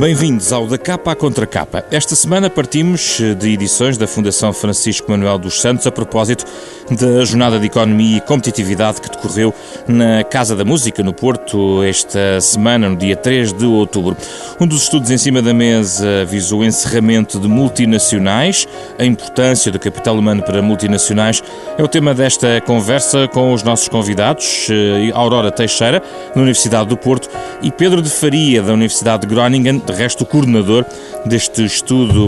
Bem-vindos ao Da Capa à Contra Capa. Esta semana partimos de edições da Fundação Francisco Manuel dos Santos a propósito da Jornada de Economia e Competitividade que decorreu na Casa da Música, no Porto, esta semana, no dia 3 de outubro. Um dos estudos em cima da mesa visou o encerramento de multinacionais, a importância do capital humano para multinacionais. É o tema desta conversa com os nossos convidados, Aurora Teixeira, da Universidade do Porto, e Pedro de Faria, da Universidade de Groningen, de resto o coordenador deste estudo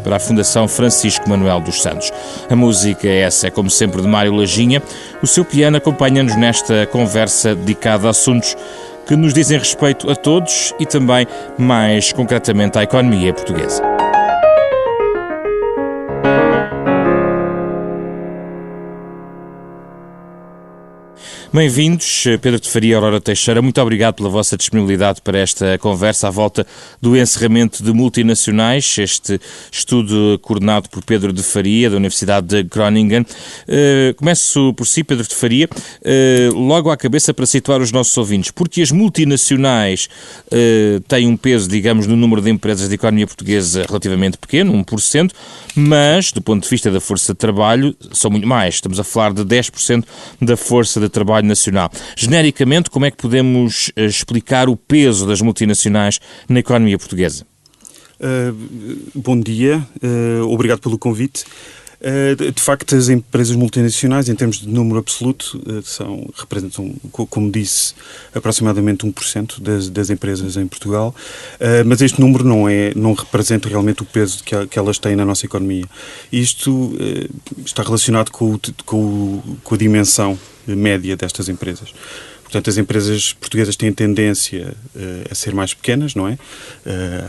para a Fundação Francisco Manuel dos Santos. A música essa é, como sempre, de Mário Lajinha. O seu piano acompanha-nos nesta conversa dedicada a assuntos que nos dizem respeito a todos e também, mais concretamente, à economia portuguesa. Bem-vindos, Pedro de Faria e Aurora Teixeira. Muito obrigado pela vossa disponibilidade para esta conversa à volta do encerramento de multinacionais, este estudo coordenado por Pedro de Faria, da Universidade de Groningen. Começo por si, Pedro de Faria, logo à cabeça para situar os nossos ouvintes, porque as multinacionais têm um peso, digamos, no número de empresas da economia portuguesa relativamente pequeno, 1%, mas, do ponto de vista da força de trabalho, são muito mais. Estamos a falar de 10% da força de trabalho nacional. Genericamente, como é que podemos explicar o peso das multinacionais na economia portuguesa? Bom dia, obrigado pelo convite. De facto, as empresas multinacionais, em termos de número absoluto, representam, como disse, aproximadamente 1% das empresas em Portugal, mas este número não representa realmente o peso que elas têm na nossa economia. Isto está relacionado com a dimensão média destas empresas. Portanto, as empresas portuguesas têm tendência a ser mais pequenas, não é?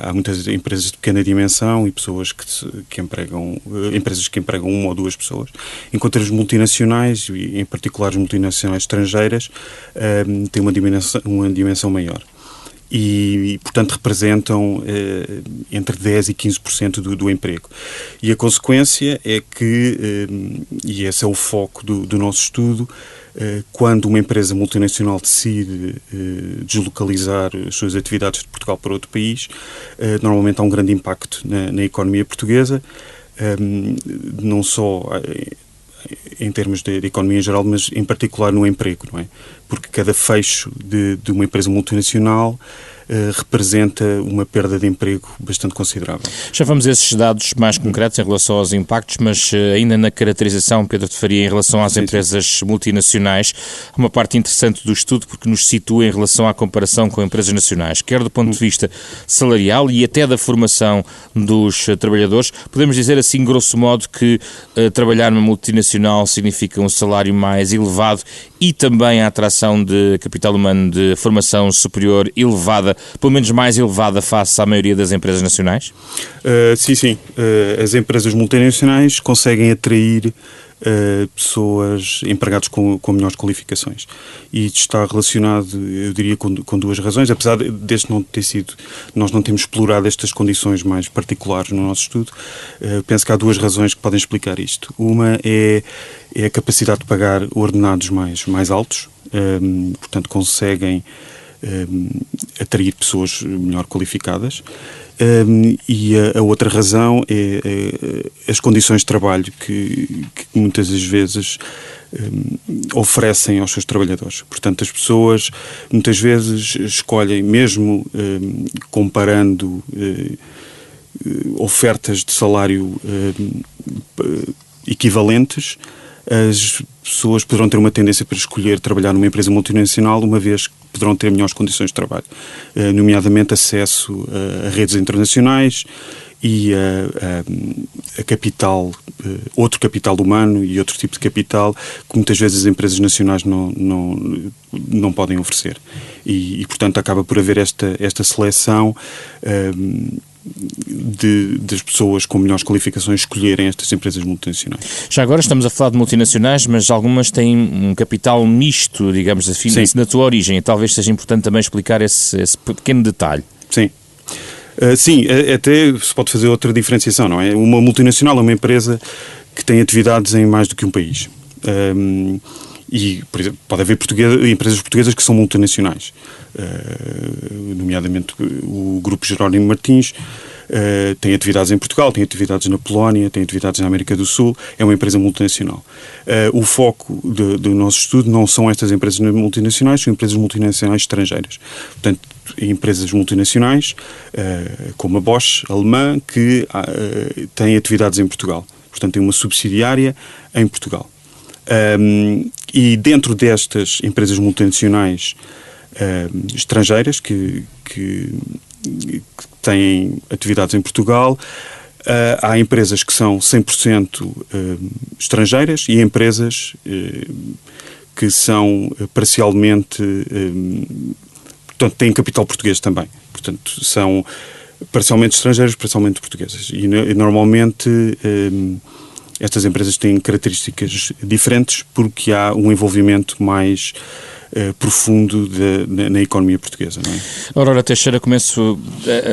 Há muitas empresas de pequena dimensão e pessoas empresas que empregam uma ou duas pessoas, enquanto as multinacionais, e em particular as multinacionais estrangeiras, têm uma dimensão maior. E, portanto, representam entre 10% e 15% do emprego. E a consequência é que, e esse é o foco do nosso estudo, quando uma empresa multinacional decide deslocalizar as suas atividades de Portugal para outro país, normalmente há um grande impacto na economia portuguesa, não só em termos de economia em geral, mas em particular no emprego, não é? Porque cada fecho de uma empresa multinacional representa uma perda de emprego bastante considerável. Já vamos a esses dados mais concretos em relação aos impactos, mas ainda na caracterização, Pedro de Faria, em relação às empresas multinacionais, uma parte interessante do estudo porque nos situa em relação à comparação com empresas nacionais, quer do ponto de vista salarial e até da formação dos trabalhadores. Podemos dizer assim, grosso modo, que trabalhar numa multinacional significa um salário mais elevado e também a atração de capital humano de formação superior elevada, pelo menos mais elevada face à maioria das empresas nacionais? Sim. As empresas multinacionais conseguem atrair pessoas, empregados com melhores qualificações. E isto está relacionado, eu diria, com duas razões, apesar deste não ter sido, nós não temos explorado estas condições mais particulares no nosso estudo. Penso que há duas razões que podem explicar isto. Uma é a capacidade de pagar ordenados mais altos, portanto conseguem atrair pessoas melhor qualificadas, e a outra razão é as condições de trabalho que muitas das vezes oferecem aos seus trabalhadores. Portanto, as pessoas muitas vezes escolhem, mesmo comparando ofertas de salário equivalentes, as pessoas poderão ter uma tendência para escolher trabalhar numa empresa multinacional, uma vez que poderão ter melhores condições de trabalho, nomeadamente acesso a redes internacionais e a capital, outro capital humano e outro tipo de capital que muitas vezes as empresas nacionais não podem oferecer. E portanto, acaba por haver esta seleção das pessoas com melhores qualificações escolherem estas empresas multinacionais. Já agora estamos a falar de multinacionais, mas algumas têm um capital misto, digamos assim, na tua origem. E talvez seja importante também explicar esse pequeno detalhe. Sim. Até se pode fazer outra diferenciação, não é? Uma multinacional é uma empresa que tem atividades em mais do que um país. E, por exemplo, pode haver empresas portuguesas que são multinacionais, nomeadamente o Grupo Jerónimo Martins, tem atividades em Portugal, tem atividades na Polónia, tem atividades na América do Sul, é uma empresa multinacional. O foco do nosso estudo não são estas empresas multinacionais, são empresas multinacionais estrangeiras. Portanto, empresas multinacionais, como a Bosch, alemã, que têm atividades em Portugal. Portanto, tem uma subsidiária em Portugal. E dentro destas empresas multinacionais estrangeiras que têm atividades em Portugal, há empresas que são 100% estrangeiras e empresas que são parcialmente, portanto, têm capital português também. Portanto, são parcialmente estrangeiras, parcialmente portuguesas. E normalmente estas empresas têm características diferentes porque há um envolvimento mais profundo na economia portuguesa. Não é? Aurora Teixeira, começo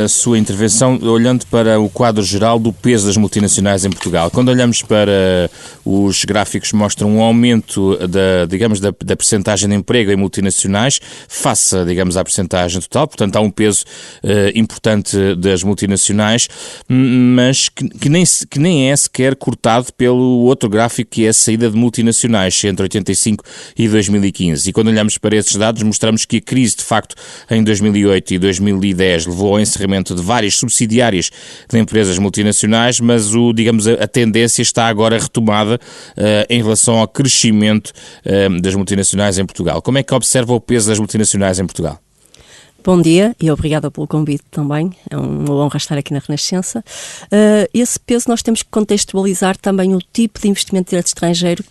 a sua intervenção olhando para o quadro geral do peso das multinacionais em Portugal. Quando olhamos para os gráficos, mostram um aumento da percentagem de emprego em multinacionais face, à percentagem total. Portanto, há um peso importante das multinacionais, mas que nem é sequer cortado pelo outro gráfico, que é a saída de multinacionais entre 85 e 2015. E quando olhamos para esses dados, mostramos que a crise, de facto, em 2008 e 2010 levou ao encerramento de várias subsidiárias de empresas multinacionais, mas a tendência está agora retomada em relação ao crescimento das multinacionais em Portugal. Como é que observa o peso das multinacionais em Portugal? Bom dia e obrigada pelo convite também, é uma honra estar aqui na Renascença. Esse peso nós temos que contextualizar também o tipo de investimento direto estrangeiro que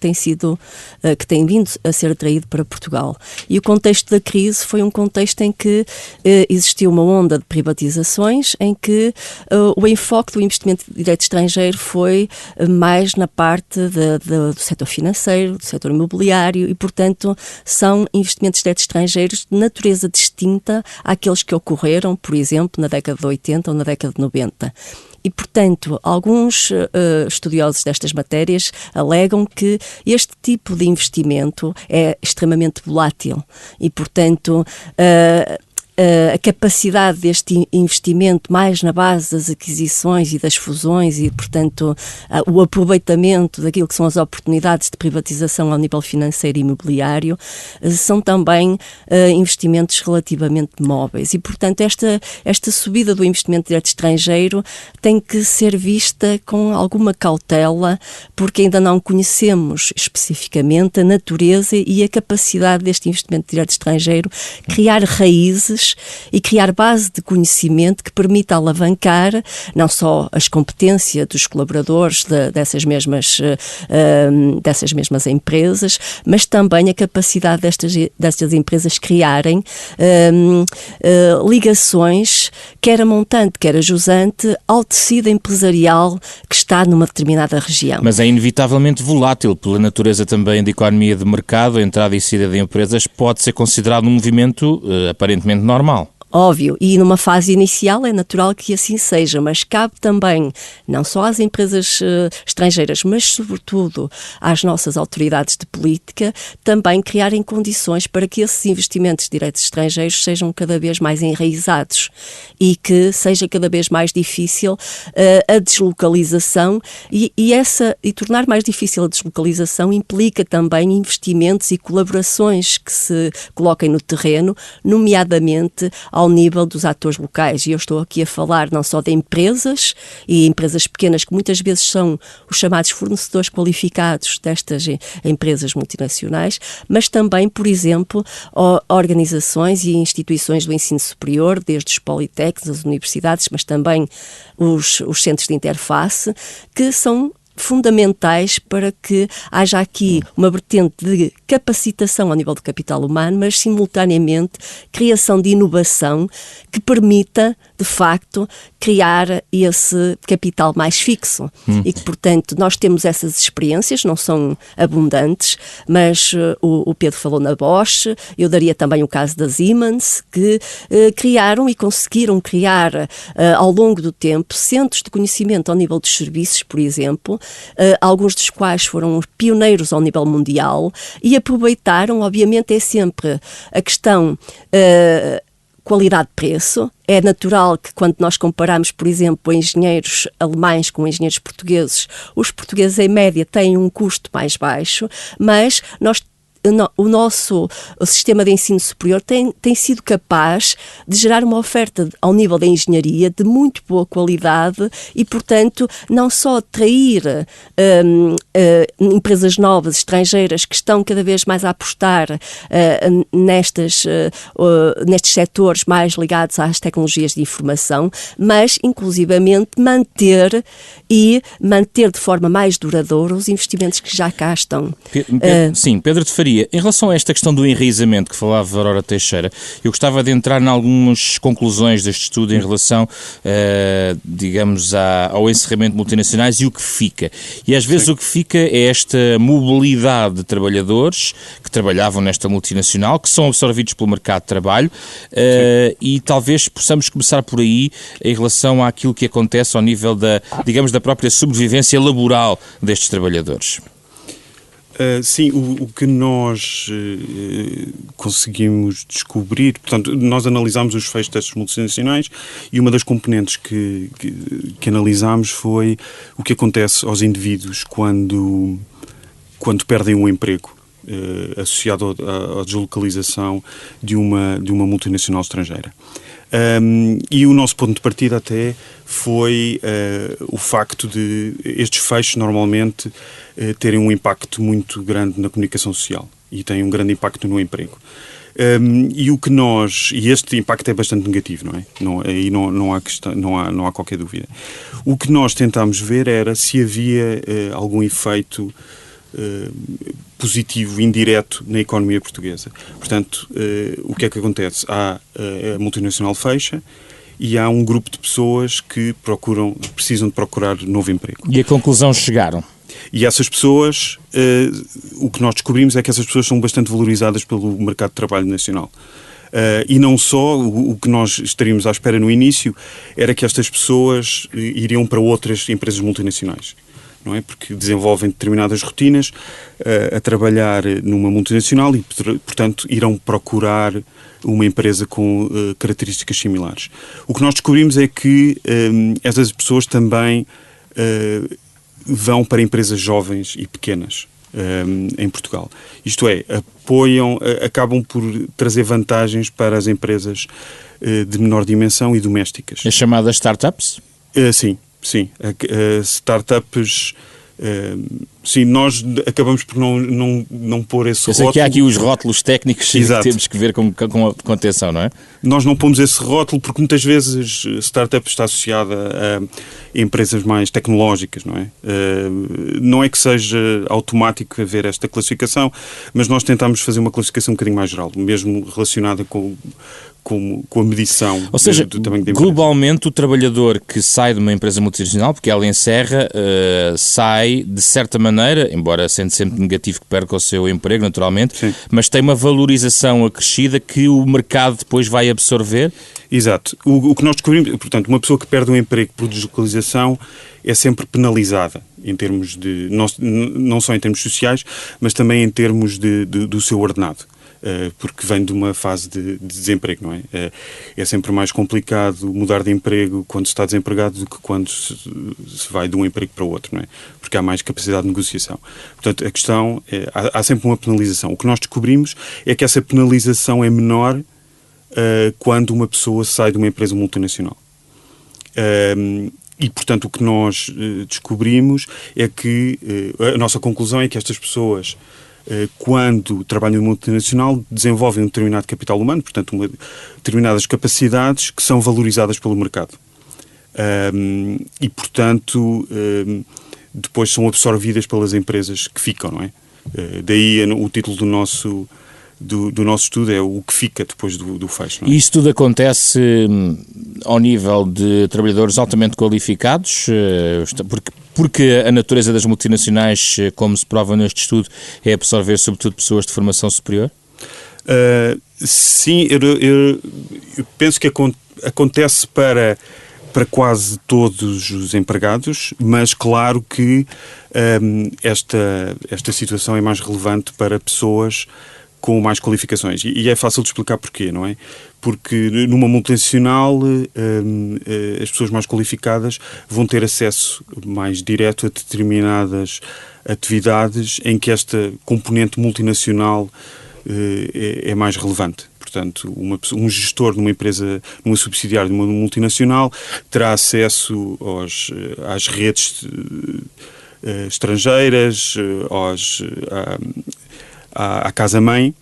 tem vindo a ser atraído para Portugal. E o contexto da crise foi um contexto em que existiu uma onda de privatizações, em que o enfoque do investimento direto estrangeiro foi mais na parte do setor financeiro, do setor imobiliário e, portanto, são investimentos diretos estrangeiros de natureza distinta àqueles que ocorreram, por exemplo, na década de 80 ou na década de 90. E, portanto, alguns estudiosos destas matérias alegam que este tipo de investimento é extremamente volátil e, portanto, a capacidade deste investimento mais na base das aquisições e das fusões e, portanto, o aproveitamento daquilo que são as oportunidades de privatização ao nível financeiro e imobiliário são também investimentos relativamente móveis. E, portanto, esta subida do investimento direto estrangeiro tem que ser vista com alguma cautela, porque ainda não conhecemos especificamente a natureza e a capacidade deste investimento direto estrangeiro criar raízes e criar base de conhecimento que permita alavancar não só as competências dos colaboradores dessas mesmas empresas, mas também a capacidade destas empresas criarem ligações, quer a montante, quer a jusante, ao tecido empresarial que está numa determinada região. Mas é inevitavelmente volátil pela natureza também da economia de mercado. A entrada e saída de empresas pode ser considerado um movimento aparentemente normal. Óbvio, e numa fase inicial é natural que assim seja, mas cabe também, não só às empresas estrangeiras, mas sobretudo às nossas autoridades de política, também criarem condições para que esses investimentos diretos estrangeiros sejam cada vez mais enraizados e que seja cada vez mais difícil a deslocalização e tornar mais difícil a deslocalização implica também investimentos e colaborações que se coloquem no terreno, nomeadamente ao nível dos atores locais. E eu estou aqui a falar não só de empresas e empresas pequenas que muitas vezes são os chamados fornecedores qualificados destas empresas multinacionais, mas também, por exemplo, organizações e instituições do ensino superior, desde os politécnicos, as universidades, mas também os centros de interface, que são fundamentais para que haja aqui uma vertente de capacitação ao nível do capital humano, mas simultaneamente criação de inovação que permita, de de facto, criar esse capital mais fixo. E que, portanto, nós temos essas experiências, não são abundantes, mas o Pedro falou na Bosch, eu daria também o caso da Siemens, que criaram e conseguiram criar ao longo do tempo centros de conhecimento ao nível dos serviços, por exemplo, alguns dos quais foram pioneiros ao nível mundial e aproveitaram, obviamente é sempre a questão qualidade-preço. É natural que quando nós comparamos, por exemplo, engenheiros alemães com engenheiros portugueses, os portugueses em média têm um custo mais baixo, mas o nosso sistema de ensino superior tem sido capaz de gerar uma oferta ao nível da engenharia de muito boa qualidade e, portanto, não só atrair empresas novas, estrangeiras, que estão cada vez mais a apostar nestes setores mais ligados às tecnologias de informação, mas, inclusivamente, manter de forma mais duradoura os investimentos que já cá estão. Sim, Pedro de Faria, em relação a esta questão do enraizamento que falava Aurora Teixeira, eu gostava de entrar em algumas conclusões deste estudo em relação, digamos, ao encerramento de multinacionais e o que fica. E às vezes o que fica é esta mobilidade de trabalhadores que trabalhavam nesta multinacional, que são absorvidos pelo mercado de trabalho, e talvez possamos começar por aí em relação àquilo que acontece ao nível da própria sobrevivência laboral destes trabalhadores. Sim, o que nós conseguimos descobrir, portanto, nós analisámos os fechos destas multinacionais e uma das componentes que analisámos foi o que acontece aos indivíduos quando perdem um emprego associado à deslocalização de uma multinacional estrangeira. E o nosso ponto de partida até foi o facto de estes fechos normalmente terem um impacto muito grande na comunicação social e têm um grande impacto no emprego. E este impacto é bastante negativo, não é? Aí não há qualquer dúvida. O que nós tentámos ver era se havia algum efeito positivo, indireto, na economia portuguesa. Portanto, o que é que acontece? A multinacional fecha e há um grupo de pessoas que precisam de procurar novo emprego. E a conclusão chegaram? E essas pessoas, o que nós descobrimos é que essas pessoas são bastante valorizadas pelo mercado de trabalho nacional. E não só, o que nós estaríamos à espera no início era que estas pessoas iriam para outras empresas multinacionais. Não é? Porque desenvolvem determinadas rotinas a trabalhar numa multinacional e, portanto, irão procurar uma empresa com características similares. O que nós descobrimos é que essas pessoas também vão para empresas jovens e pequenas em Portugal. Isto é, acabam por trazer vantagens para as empresas de menor dimensão e domésticas. As chamadas startups? Sim. Sim, startups, sim, nós acabamos por não pôr esse rótulo. Eu sei que há aqui os rótulos técnicos que temos que ver com atenção, não é? Nós não pomos esse rótulo porque muitas vezes startup está associada a empresas mais tecnológicas, não é? Não é que seja automático haver esta classificação, mas nós tentamos fazer uma classificação um bocadinho mais geral, mesmo relacionada com a medição. Ou seja, do tamanho da empresa. Globalmente o trabalhador que sai de uma empresa multinacional, porque ela encerra, sai de certa maneira, embora sendo sempre negativo que perca o seu emprego, naturalmente, sim, mas tem uma valorização acrescida que o mercado depois vai absorver. Exato. O que nós descobrimos, portanto, uma pessoa que perde um emprego por deslocalização é sempre penalizada em termos de, não só em termos sociais, mas também em termos do seu ordenado. Porque vem de uma fase de desemprego, não é? É sempre mais complicado mudar de emprego quando se está desempregado do que quando se vai de um emprego para o outro, não é? Porque há mais capacidade de negociação. Portanto, a questão é, há sempre uma penalização. O que nós descobrimos é que essa penalização é menor quando uma pessoa sai de uma empresa multinacional. E, portanto, o que nós descobrimos é que a nossa conclusão é que estas pessoas, quando trabalham no multinacional, desenvolvem um determinado capital humano, portanto, determinadas capacidades que são valorizadas pelo mercado. E, portanto, depois são absorvidas pelas empresas que ficam, não é? Daí o título do do nosso estudo é o que fica depois do fecho. Não é? E isso tudo acontece ao nível de trabalhadores altamente qualificados, porque a natureza das multinacionais, como se prova neste estudo, é absorver sobretudo pessoas de formação superior? Sim, eu penso que acontece para quase todos os empregados, mas claro que esta situação é mais relevante para pessoas com mais qualificações. E é fácil de explicar porquê, não é? Porque numa multinacional as pessoas mais qualificadas vão ter acesso mais direto a determinadas atividades em que esta componente multinacional é mais relevante. Portanto, um gestor numa empresa, numa subsidiária de uma multinacional, terá acesso às redes estrangeiras, à casa-mãe,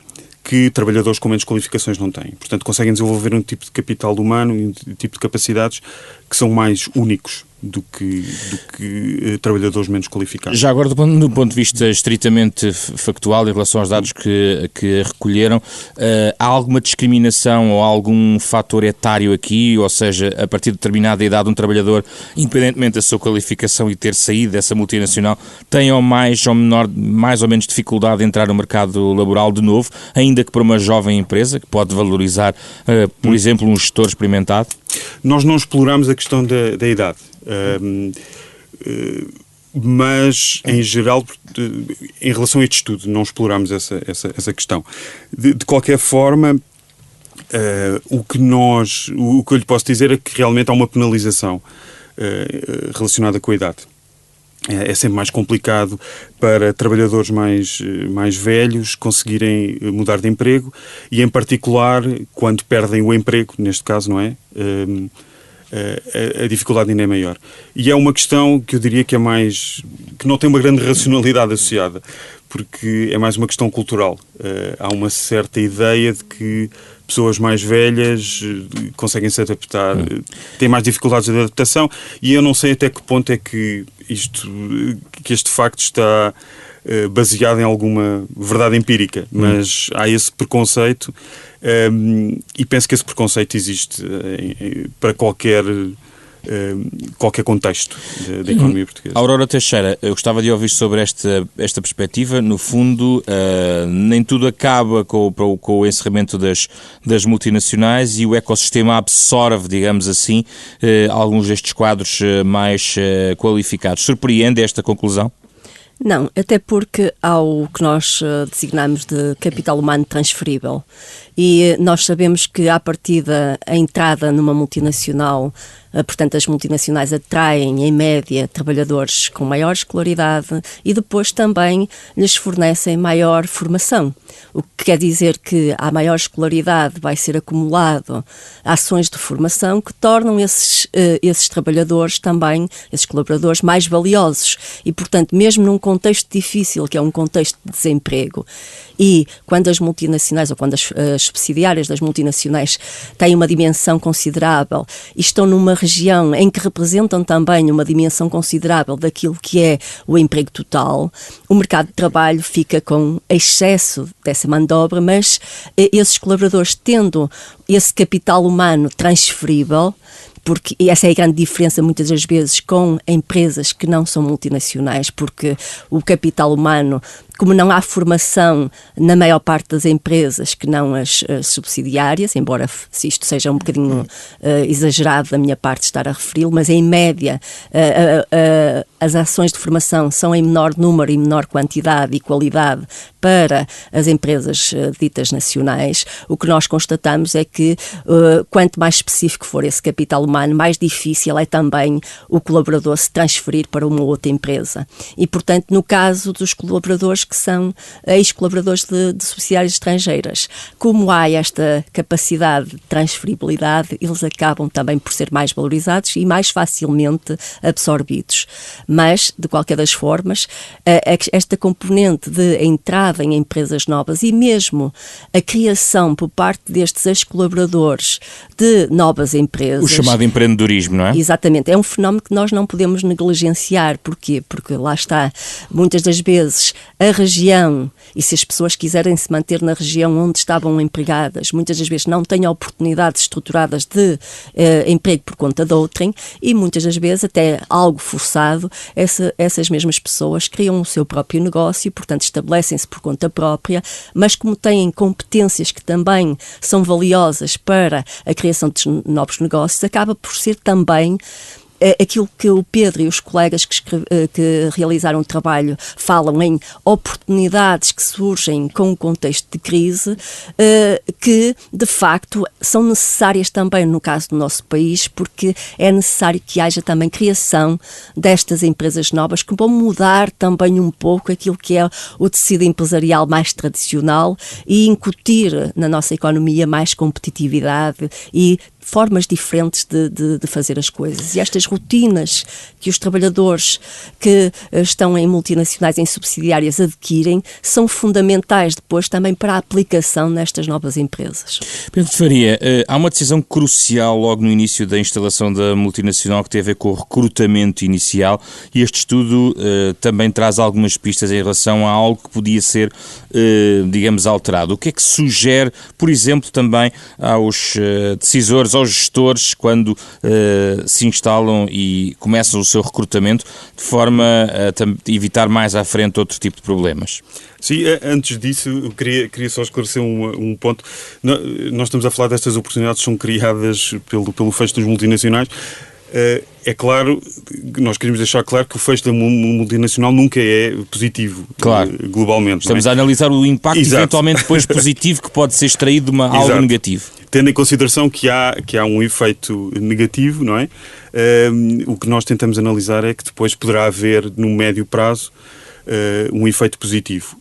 que trabalhadores com menos qualificações não têm. Portanto, conseguem desenvolver um tipo de capital humano e um tipo de capacidades que são mais únicos do que trabalhadores menos qualificados. Já agora, do ponto de vista estritamente factual, em relação aos dados que recolheram, há alguma discriminação ou algum fator etário aqui? Ou seja, a partir de determinada idade, um trabalhador, independentemente da sua qualificação e ter saído dessa multinacional, tem mais ou menos dificuldade em entrar no mercado laboral de novo, ainda que para uma jovem empresa, que pode valorizar, por exemplo, um gestor experimentado? Nós não exploramos a questão da idade. Mas, em geral, em relação a este estudo, não exploramos essa questão. De qualquer forma, o que eu lhe posso dizer é que realmente há uma penalização relacionada com a idade. É sempre mais complicado para trabalhadores mais velhos conseguirem mudar de emprego e, em particular, quando perdem o emprego, neste caso, não é? A dificuldade ainda é maior. E é uma questão que eu diria que que não tem uma grande racionalidade associada, porque é mais uma questão cultural. Há uma certa ideia de que pessoas mais velhas conseguem se adaptar, têm mais dificuldades de adaptação, e eu não sei até que ponto é que este facto está baseado em alguma verdade empírica, mas há esse preconceito, e penso que esse preconceito existe para qualquer contexto da economia portuguesa. Aurora Teixeira, eu gostava de ouvir sobre esta perspectiva. No fundo, nem tudo acaba com o encerramento das multinacionais, e o ecossistema absorve, digamos assim, alguns destes quadros mais qualificados. Surpreende esta conclusão? Não, até porque há o que nós designamos de capital humano transferível, e nós sabemos que, à partida, a entrada numa multinacional, portanto, as multinacionais atraem, em média, trabalhadores com maior escolaridade e depois também lhes fornecem maior formação. O que quer dizer que, à maior escolaridade, vai ser acumulado ações de formação que tornam esses trabalhadores também, esses colaboradores, mais valiosos. E, portanto, mesmo num contexto difícil, que é um contexto de desemprego, e quando as multinacionais, ou quando as subsidiárias das multinacionais têm uma dimensão considerável e estão numa região em que representam também uma dimensão considerável daquilo que é o emprego total, o mercado de trabalho fica com excesso dessa mão de obra, mas esses colaboradores, tendo esse capital humano transferível, porque essa é a grande diferença muitas das vezes com empresas que não são multinacionais, porque o capital humano, como não há formação na maior parte das empresas que não as subsidiárias, embora se isto seja um bocadinho exagerado da minha parte estar a referi-lo, mas em média as ações de formação são em menor número e menor quantidade e qualidade para as empresas ditas nacionais. O que nós constatamos é que quanto mais específico for esse capital humano, mais difícil é também o colaborador se transferir para uma outra empresa. E, portanto, no caso dos colaboradores que são ex-colaboradores de subsidiárias estrangeiras, como há esta capacidade de transferibilidade, eles acabam também por ser mais valorizados e mais facilmente absorvidos. Mas, de qualquer das formas, esta componente de entrada em empresas novas e mesmo a criação por parte destes ex-colaboradores de novas empresas... O chamado empreendedorismo, não é? Exatamente. É um fenómeno que nós não podemos negligenciar. Porquê? Porque lá está, muitas das vezes, a região e se as pessoas quiserem se manter na região onde estavam empregadas, muitas das vezes não têm oportunidades estruturadas de emprego por conta de outrem e muitas das vezes até algo forçado, essas mesmas pessoas criam o seu próprio negócio, portanto estabelecem-se por conta própria, mas como têm competências que também são valiosas para a criação de novos negócios, acaba por ser também aquilo que o Pedro e os colegas que realizaram o trabalho falam em oportunidades que surgem com o contexto de crise, que de facto são necessárias também no caso do nosso país, porque é necessário que haja também criação destas empresas novas que vão mudar também um pouco aquilo que é o tecido empresarial mais tradicional e incutir na nossa economia mais competitividade e formas diferentes de fazer as coisas. E estas rotinas que os trabalhadores que estão em multinacionais, em subsidiárias, adquirem, são fundamentais depois também para a aplicação nestas novas empresas. Pedro Faria, há uma decisão crucial logo no início da instalação da multinacional que tem a ver com o recrutamento inicial e este estudo também traz algumas pistas em relação a algo que podia ser, digamos, alterado. O que é que sugere, por exemplo, também aos decisores, aos gestores, quando se instalam e começam o seu recrutamento, de forma a evitar mais à frente outro tipo de problemas? Sim, antes disso, eu queria só esclarecer um ponto. Nós estamos a falar destas oportunidades que são criadas pelo fecho das multinacionais. É claro, nós queremos deixar claro que o fecho da multinacional nunca é positivo, claro, globalmente. Estamos a analisar o impacto eventualmente depois positivo que pode ser extraído de algo negativo. Tendo em consideração que há um efeito negativo, não é? O que nós tentamos analisar é que depois poderá haver, no médio prazo, um efeito positivo.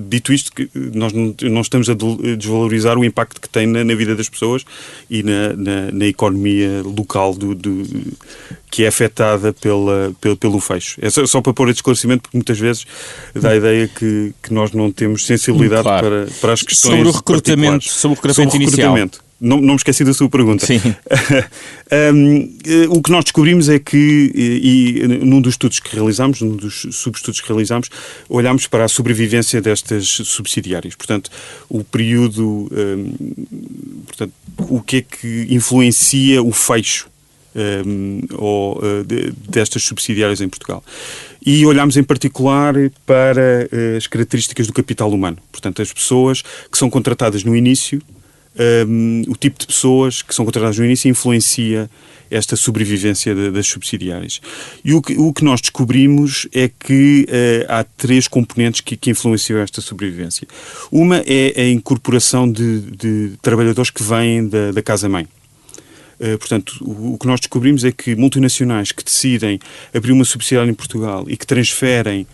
Dito isto, que nós não estamos a desvalorizar o impacto que tem na vida das pessoas e na economia local que é afetada pelo fecho. É só para pôr esse esclarecimento, porque muitas vezes dá a ideia que nós não temos sensibilidade para as questões sobre o recrutamento inicial. Não me esqueci da sua pergunta. Sim. O que nós descobrimos é que, e num dos estudos que realizámos, num dos subestudos que realizámos, olhámos para a sobrevivência destas subsidiárias. Portanto, o período, o que é que influencia o fecho destas subsidiárias em Portugal. E olhámos em particular para as características do capital humano. Portanto, as pessoas que são contratadas no início, o tipo de pessoas que são contratadas no início influencia esta sobrevivência das subsidiárias. E o que nós descobrimos é que há três componentes que influenciam esta sobrevivência. Uma é a incorporação de trabalhadores que vêm da casa-mãe. Portanto, o que nós descobrimos é que multinacionais que decidem abrir uma subsidiária em Portugal e que transferem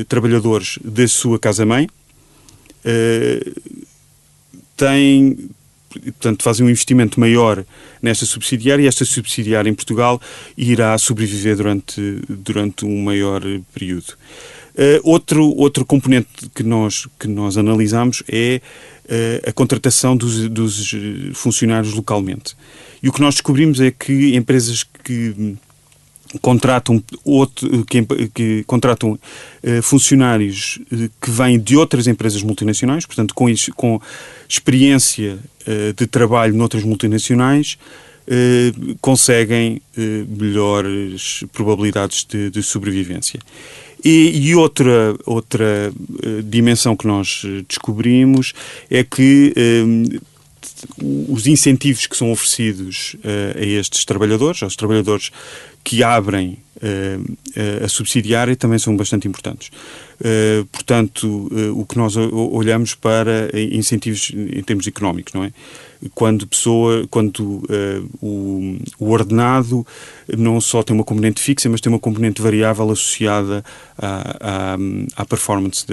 trabalhadores da sua casa-mãe portanto, fazem um investimento maior nesta subsidiária e esta subsidiária em Portugal irá sobreviver durante um maior período. Outro componente que nós analisamos é a contratação dos funcionários localmente. E o que nós descobrimos é que empresas que contratam funcionários que vêm de outras empresas multinacionais, portanto, com experiência de trabalho noutras multinacionais, conseguem melhores probabilidades de sobrevivência. E outra dimensão que nós descobrimos é que os incentivos que são oferecidos a estes trabalhadores, aos trabalhadores que abrem a subsidiária, também são bastante importantes. Portanto, o que nós olhamos para incentivos em termos económicos, não é? Quando o ordenado não só tem uma componente fixa, mas tem uma componente variável associada à performance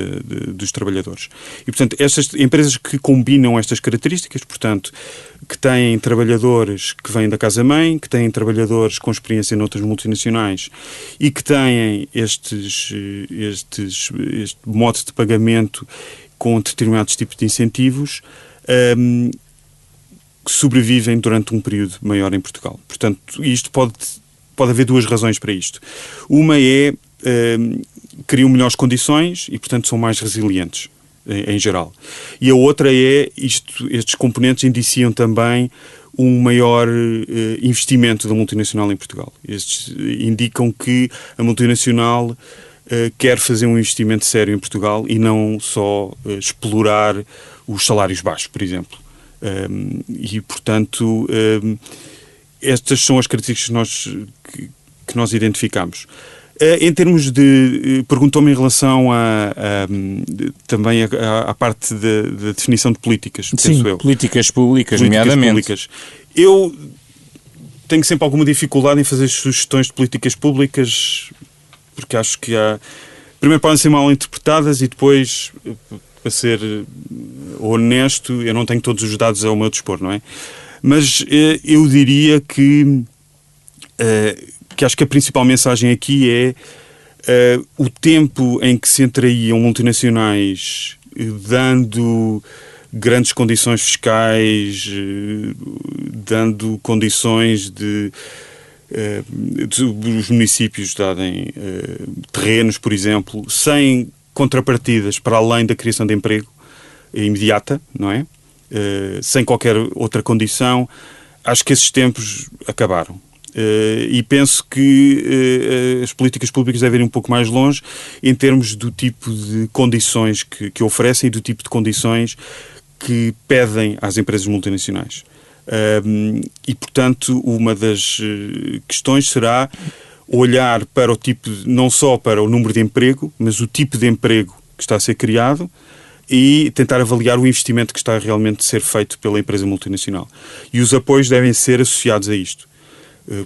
dos trabalhadores. E, portanto, estas empresas que combinam estas características, portanto, que têm trabalhadores que vêm da casa-mãe, que têm trabalhadores com experiência noutras multinacionais e que têm este modo de pagamento com determinados tipos de incentivos, que sobrevivem durante um período maior em Portugal. Portanto, isto pode haver duas razões para isto. Uma é criam melhores condições e, portanto, são mais resilientes, em geral. E a outra é, estes componentes indiciam também um maior investimento da multinacional em Portugal. Estes indicam que a multinacional quer fazer um investimento sério em Portugal e não só explorar os salários baixos, por exemplo. E, portanto, estas são as características que nós identificamos. Em termos de... Perguntou-me em relação também à parte da definição de políticas, penso eu. Políticas públicas, nomeadamente. Públicas. Eu tenho sempre alguma dificuldade em fazer sugestões de políticas públicas, porque acho que primeiro podem ser mal interpretadas e depois, para ser honesto, eu não tenho todos os dados ao meu dispor, não é? Mas eu diria que acho que a principal mensagem aqui é o tempo em que se entraíam multinacionais dando grandes condições fiscais, dando condições dos municípios darem terrenos, por exemplo, sem contrapartidas para além da criação de emprego imediata, não é? Sem qualquer outra condição. Acho que esses tempos acabaram. E penso que as políticas públicas devem ir um pouco mais longe em termos do tipo de condições que oferecem e do tipo de condições que pedem às empresas multinacionais. E, portanto, uma das questões será olhar para o tipo, não só para o número de emprego, mas o tipo de emprego que está a ser criado e tentar avaliar o investimento que está realmente a ser feito pela empresa multinacional. E os apoios devem ser associados a isto.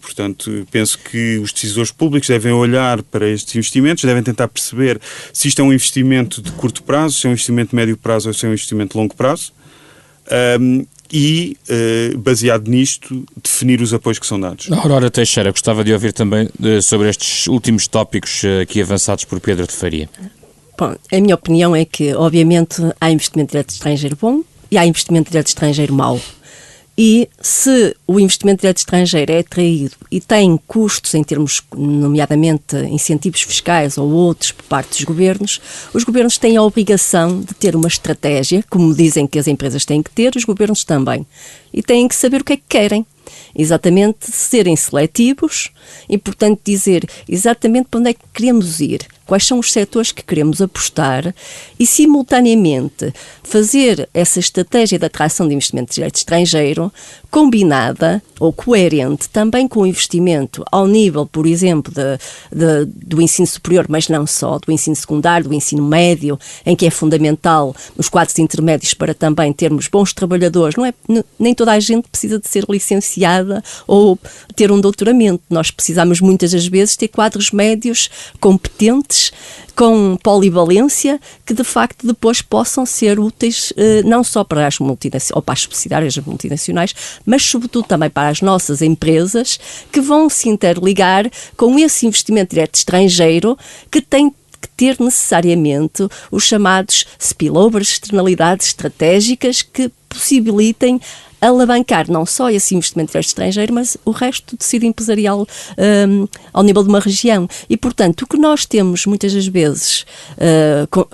Portanto, penso que os decisores públicos devem olhar para estes investimentos, devem tentar perceber se isto é um investimento de curto prazo, se é um investimento de médio prazo ou se é um investimento de longo prazo. E, baseado nisto, definir os apoios que são dados. Aurora Teixeira, gostava de ouvir também sobre estes últimos tópicos aqui avançados por Pedro de Faria. Bom, a minha opinião é que, obviamente, há investimento direto estrangeiro bom e há investimento direto estrangeiro mau. E se o investimento direto estrangeiro é atraído e tem custos em termos, nomeadamente, incentivos fiscais ou outros por parte dos governos, os governos têm a obrigação de ter uma estratégia, como dizem que as empresas têm que ter, os governos também. E têm que saber o que é que querem. Exatamente serem seletivos e, portanto, dizer exatamente para onde é que queremos ir, quais são os setores que queremos apostar e, simultaneamente, fazer essa estratégia de atração de investimento direto estrangeiro combinada ou coerente também com o investimento ao nível, por exemplo, do ensino superior, mas não só, do ensino secundário, do ensino médio, em que é fundamental nos quadros intermédios para também termos bons trabalhadores. Nem toda a gente precisa de ser licenciada ou ter um doutoramento. Nós precisamos muitas das vezes ter quadros médios competentes, com polivalência, que de facto depois possam ser úteis não só para as multinacionais ou para as subsidiárias multinacionais, mas sobretudo também para as nossas empresas que vão se interligar com esse investimento direto estrangeiro que tem que ter necessariamente os chamados spillovers, externalidades estratégicas que possibilitem alavancar não só esse investimento direto estrangeiro, mas o resto do tecido empresarial ao nível de uma região. E, portanto, o que nós temos muitas das vezes,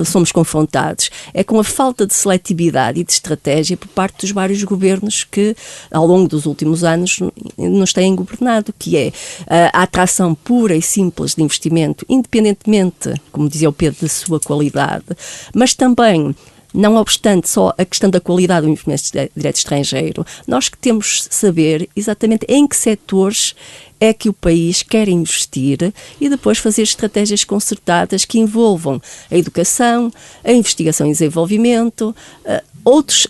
somos confrontados, é com a falta de seletividade e de estratégia por parte dos vários governos que, ao longo dos últimos anos, nos têm governado, que é a atração pura e simples de investimento, independentemente, como dizia o Pedro, da sua qualidade, mas também, não obstante só a questão da qualidade do investimento direto estrangeiro, nós que temos de saber exatamente em que setores é que o país quer investir e depois fazer estratégias concertadas que envolvam a educação, a investigação e desenvolvimento,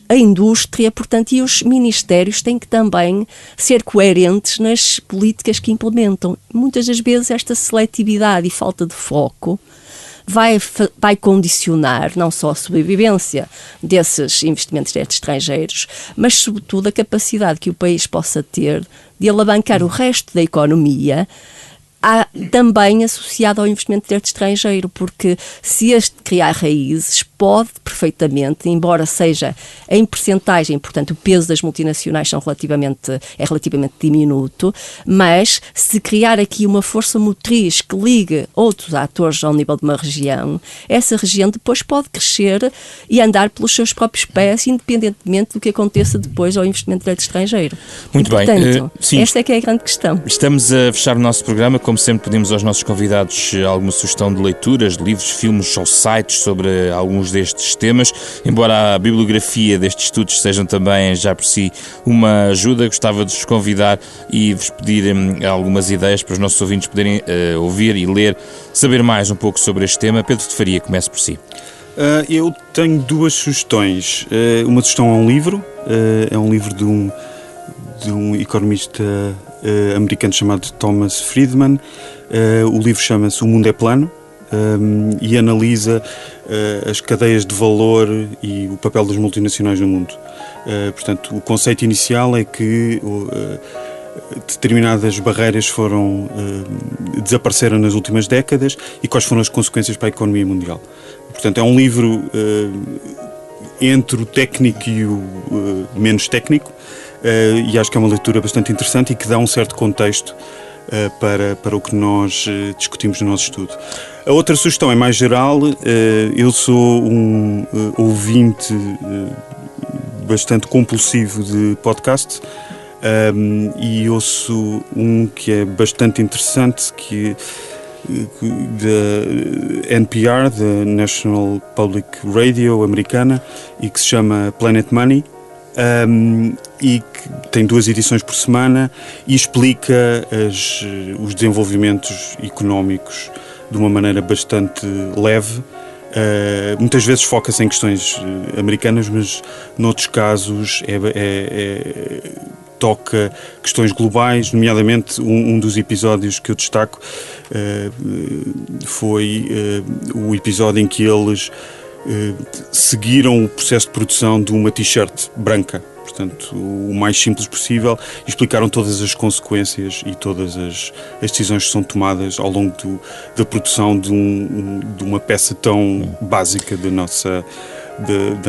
a indústria, portanto, e os ministérios têm que também ser coerentes nas políticas que implementam. Muitas das vezes esta seletividade e falta de foco vai condicionar não só a sobrevivência desses investimentos diretos estrangeiros, mas sobretudo a capacidade que o país possa ter de alavancar o resto da economia, também associado ao investimento direto estrangeiro, porque se este criar raízes, pode perfeitamente, embora seja em percentagem, portanto o peso das multinacionais é relativamente diminuto, mas se criar aqui uma força motriz que ligue outros atores ao nível de uma região, essa região depois pode crescer e andar pelos seus próprios pés, independentemente do que aconteça depois ao investimento direto estrangeiro. Muito e, portanto, bem. Esta é que é a grande questão. Estamos a fechar o nosso programa. Como sempre, pedimos aos nossos convidados alguma sugestão de leituras, de livros, filmes ou sites sobre alguns destes temas. Embora a bibliografia destes estudos sejam também, já por si, uma ajuda, gostava de vos convidar e vos pedir algumas ideias para os nossos ouvintes poderem ouvir e ler, saber mais um pouco sobre este tema. Pedro de Faria, comece por si. Eu tenho duas sugestões. Uma sugestão é um livro. É um livro de um economista americano chamado Thomas Friedman. O livro chama-se O Mundo é Plano e analisa as cadeias de valor e o papel das multinacionais no mundo. Portanto, o conceito inicial é que determinadas barreiras desapareceram nas últimas décadas e quais foram as consequências para a economia mundial. Portanto, é um livro entre o técnico e o menos técnico, e acho que é uma leitura bastante interessante e que dá um certo contexto para o que nós discutimos no nosso estudo. A outra sugestão é mais geral. Eu sou um ouvinte bastante compulsivo de podcast, e ouço um que é bastante interessante, que da NPR, da National Public Radio americana, e que se chama Planet Money, e que tem 2 edições por semana e explica os desenvolvimentos económicos de uma maneira bastante leve. Muitas vezes foca-se em questões americanas, mas noutros casos toca questões globais, nomeadamente um dos episódios que eu destaco foi o episódio em que eles seguiram o processo de produção de uma t-shirt branca, portanto, o mais simples possível, e explicaram todas as consequências e todas as decisões que são tomadas ao longo da produção de uma peça tão básica da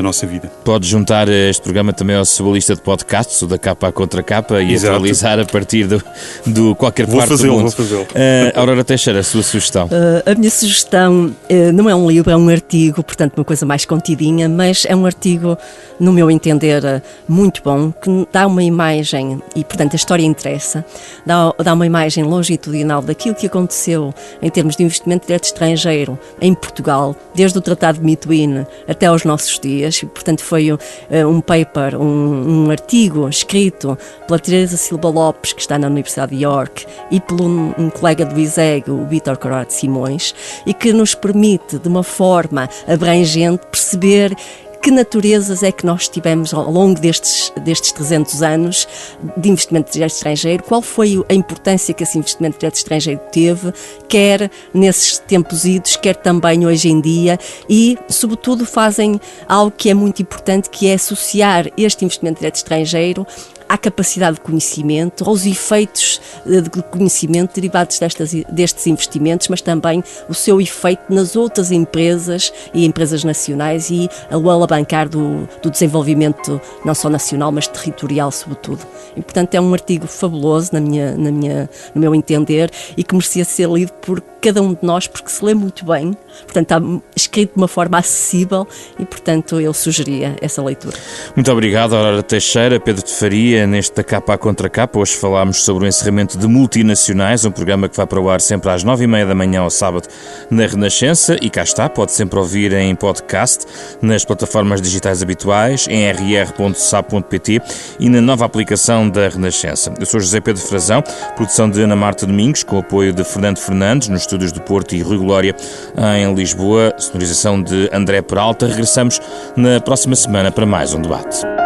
nossa vida. Pode juntar este programa também à sua lista de podcasts, o da Capa Contra Capa, e atualizar a partir do qualquer parte do mundo. Vou fazê-lo. Aurora Teixeira, a sua sugestão? A minha sugestão não é um livro, é um artigo, portanto uma coisa mais contidinha, mas é um artigo, no meu entender, muito bom, que dá uma imagem, e portanto a história interessa, dá uma imagem longitudinal daquilo que aconteceu em termos de investimento direto estrangeiro em Portugal, desde o Tratado de Mituíne até aos nossos dias. E, portanto, foi um paper, um artigo escrito pela Teresa Silva Lopes, que está na Universidade de York, e por um colega do ISEG, o Vítor Corrado Simões, e que nos permite, de uma forma abrangente, perceber que naturezas é que nós tivemos ao longo destes 300 anos de investimento direto estrangeiro, qual foi a importância que esse investimento direto estrangeiro teve, quer nesses tempos idos, quer também hoje em dia, e, sobretudo, fazem algo que é muito importante, que é associar este investimento direto estrangeiro à capacidade de conhecimento, aos efeitos de conhecimento derivados destes investimentos, mas também o seu efeito nas outras empresas e empresas nacionais e o alavancar do desenvolvimento não só nacional, mas territorial, sobretudo. E, portanto, é um artigo fabuloso, no meu entender, e que merecia ser lido por cada um de nós, porque se lê muito bem, portanto, está escrito de uma forma acessível e, portanto, eu sugeria essa leitura. Muito obrigado, Aurora Teixeira, Pedro de Faria, neste da Capa Contra Capa. Hoje falámos sobre o encerramento de Multinacionais, um programa que vai para o ar sempre às 9h30 da manhã ao sábado na Renascença, e cá está, pode sempre ouvir em podcast, nas plataformas digitais habituais, em rr.sap.pt e na nova aplicação da Renascença. Eu sou José Pedro Frazão, produção de Ana Marta Domingos, com o apoio de Fernando Fernandes, nos estúdios do Porto, e Rui Glória em Lisboa, sonorização de André Peralta. Regressamos na próxima semana para mais um debate.